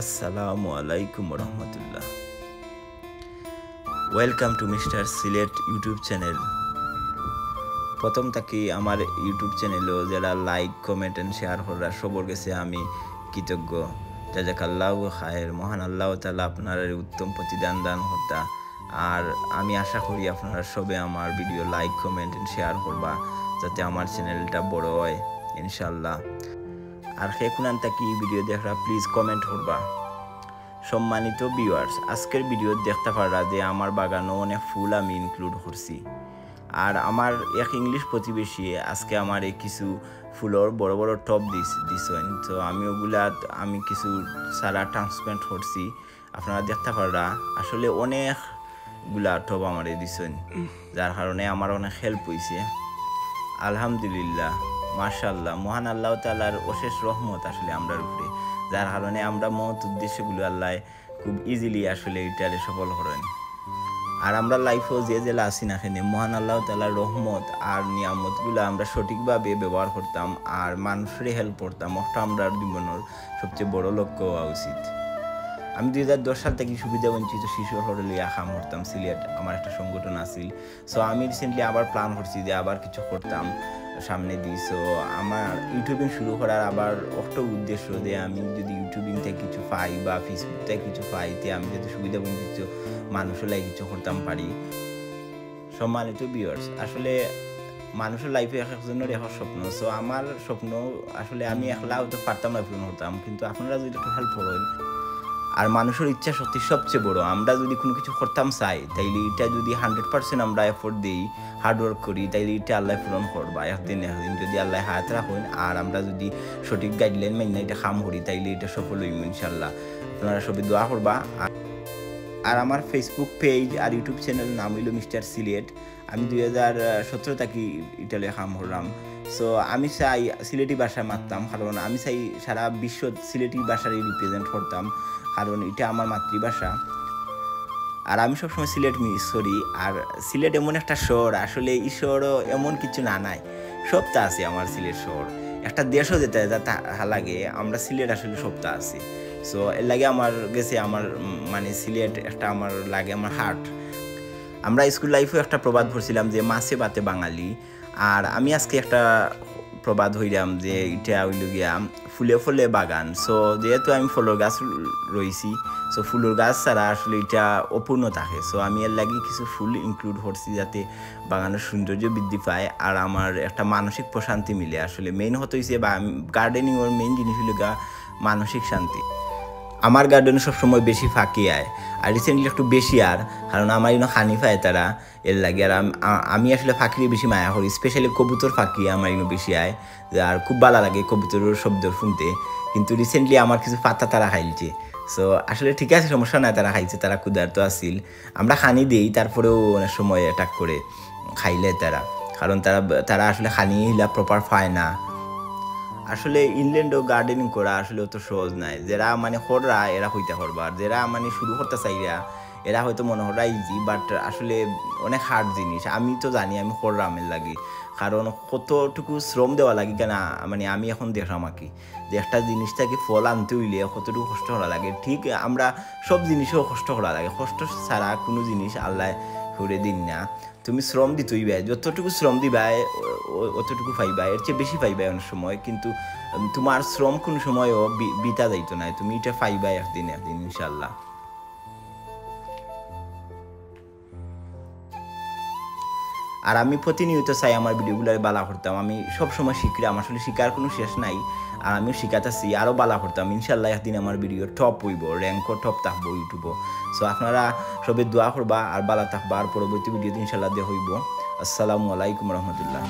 আসসালামু আলাইকুম রহমতুল্লাহ। Welcome to mister Sylhet YouTube channel. প্রথম থাকি আমার ইউটিউব চ্যানেলও যারা লাইক কমেন্ট অ্যান্ড শেয়ার করা সবর গেছে আমি কৃতজ্ঞ। জাযাকাল্লাহু খায়ের। মহান আল্লাহ তাআলা আপনার উত্তম প্রতিদান দান হতা। আর আমি আশা করি আপনারা সবে আমার video like comment and share করবা যাতে আমার চ্যানেলটা বড় হয় ইনশাল্লাহ। আর সেখান থেকে ভিডিও দেখা প্লিজ কমেন্ট করবা। সম্মানিত ভিউয়ার্স, আজকের ভিডিও দেখতে পারা যে আমার বাগানও অনেক ফুল আমি ইনক্লুড করছি। আর আমার এক ইংলিশ প্রতিবেশী আজকে আমার এই কিছু ফুলের বড় বড় টপ দিছেন, তো আমি ওগুলা কিছু সারা ট্রান্সপ্লান্ট করছি। আপনারা দেখতে পারা আসলে অনেকগুলা টপ আমার দিছেন, যার কারণে আমার অনেক হেল্প হয়েছে। আলহামদুলিল্লাহ, মাশাআল্লাহ, মহান আল্লাহ তাআলার অশেষ রহমত আসলে আমরার উপরে, যার কারণে আমরা মহৎ উদ্দেশ্যগুলো আল্লাহ খুব ইজিলি আসলে এটারে সফল করেন। আর আমরা লাইফেও যে জেলা আসি না কেন মহান আল্লাহ তাআলার রহমত আর নিয়ামতগুলো আমরা সঠিকভাবে ব্যবহার করতাম আর মানুষের হেল্প করতাম, ওটা আমরা জীবনের সবচেয়ে বড় লক্ষ্য হওয়া উচিত। আমি 2010 সাল থেকে সুবিধা বঞ্চিত শিশু হরলিয়া কাম করতাম সিলেট, আমার একটা সংগঠন আছিল। সো আমি রিসেন্টলি আবার প্ল্যান করছি যে আবার কিছু করতাম সামনে দিই। সো আমার ইউটিউবিং শুরু করার আবার একটা উদ্দেশ্য যে আমি যদি ইউটিউবিং থেকে কিছু পাই বা ফেসবুক থেকে কিছু পাই, তে আমি যদি সুবিধা বঞ্চিত মানুষের লাগে কিছু করতাম পারি। সম্মানিত ভিউয়ার্স, আসলে মানুষের লাইফে একজনের এক স্বপ্ন। সো আমার স্বপ্ন আসলে আমি একলা হয়তো পারতাম না পূরণ করতাম, কিন্তু আপনারা যদি একটু হেল্প করেন। আর মানুষের ইচ্ছা শক্তি সবচেয়ে বড়। আমরা যদি কোনো কিছু করতাম চাই, তাইলে এটা যদি 100% আমরা এফোর্ট দিই, হার্ডওয়ার্ক করি, তাইলে এটা আল্লাহ পূরণ করবা একদিন যদি আল্লাহ হাত রাখেন। আর আমরা যদি সঠিক গাইডলাইন মাইনে এটা কাম করি, তাইলে এটা সফল হইব ইনশাল্লাহ। আপনারা সবাই দোয়া করবা। আর আমার ফেসবুক পেজ আর ইউটিউব চ্যানেল নাম হইল মিস্টার সিলেট। আমি 2017 থেকে ইটালে কাম করলাম। সো আমি চাই সিলেটি ভাষা মারতাম, কারণ আমি চাই সারা বিশ্ব সিলেটি ভাষারই রিপ্রেজেন্ট করতাম, কারণ এটা আমার মাতৃভাষা। আর আমি সবসময় সিলেট মিস করি। আর সিলেট এমন একটা শহর, আসলে এই শহরও এমন কিছু না নাই, সবটা আছে আমার সিলেট শহর। একটা দেশও যেতে লাগে, আমরা সিলেট আসলে সবটা আছে। সো এর লাগে আমার গেছে আমার মানে সিলেট একটা আমার লাগে আমার হার্ট। আমরা স্কুল লাইফেও একটা প্রবাদ পড়ছিলাম যে মাছে ভাতে বাঙালি। আর আমি আজকে একটা প্রবাদ হইলাম যে এটা হইল গিয়া ফুলে ফুলে বাগান। সো যেহেতু আমি ফুলের গাছ রয়েছি, সো ফুলের গাছ ছাড়া আসলে এটা অপূর্ণ থাকে। সো আমি এর লাগে কিছু ফুল ইনক্লুড করছি যাতে বাগানের সৌন্দর্য বৃদ্ধি পায় আর আমার একটা মানসিক প্রশান্তি মিলে। আসলে মেইন হতে হয়েছে বা গার্ডেনিং ওর মেইন জিনিস হইল গা মানসিক শান্তি। আমার গার্ডেনে সবসময় বেশি ফাঁকি আয়, আর রিসেন্টলি একটু বেশি আর, কারণ আমার হানি পায় তারা এর লাগে। আর আমি আসলে ফাঁকিরে বেশি মায়া করি, স্পেশালি কবুতর ফাঁকি আমার বেশি আয়, আর খুব ভালো লাগে কবুতরের শব্দ শুনতে। কিন্তু রিসেন্টলি আমার কিছু পাতা তারা খাইছে। সো আসলে ঠিক আছে, সমস্যা নাই, তারা খাইছে, তারা ক্ষুধার্ত আসিল। আমরা খানি দিই, তারপরেও অনেক সময় অ্যাটাক করে খাইলে তারা, কারণ তারা আসলে খানি হিলা প্রপার পায় না। আসলে ইনল্যান্ডও গার্ডেনিং করা আসলে অত সহজ নাই। যারা মানে হররা এরা হইতে পারবা, আর যারা মানে শুরু করতে চাইরা এরা হয়তো মনে হরা ইজি, বাট আসলে অনেক হার্ড জিনিস। আমি তো জানি আমি হররা আমের লাগি, কারণ কতটুকু শ্রম দেওয়া লাগে কেন। মানে আমি এখন দেখলাম আর কি যে একটা জিনিসটাকে ফল আনতে হইলে কতটুকু কষ্ট করা লাগে। ঠিক আমরা সব জিনিসেও কষ্ট করা লাগে, কষ্ট ছাড়া কোনো জিনিস আল্লাহ করে দিন না। তুমি শ্রম দিতেই ভাই, যতটুকু শ্রম দিবা অতটুকু পাইবা, এর চেয়ে বেশি পাইবা অনেক সময়। কিন্তু তোমার শ্রম কোনো সময়ও বিতা যাইতো না, তুমি এটা পাইবা একদিন ইনশাল্লাহ। আর আমি প্রতিনিয়ত চাই আমার ভিডিওগুলো বালা করতাম। আমি সবসময় শিখলাম, আসলে শিকার কোনো শেষ নাই। আর আমিও শিখাতেছি আরও বালা করতাম ইনশাল্লাহ। একদিন আমার ভিডিও টপ হইব, র্যাঙ্কও টপ থাকবো ইউটিউবও। সো আপনারা সবাই দোয়া করবা আর বালা থাকবা। আর পরবর্তী ভিডিওতে ইনশাল্লাহ দিয়ে হইব। আসসালামু আলাইকুম রহমতুল্লাহ।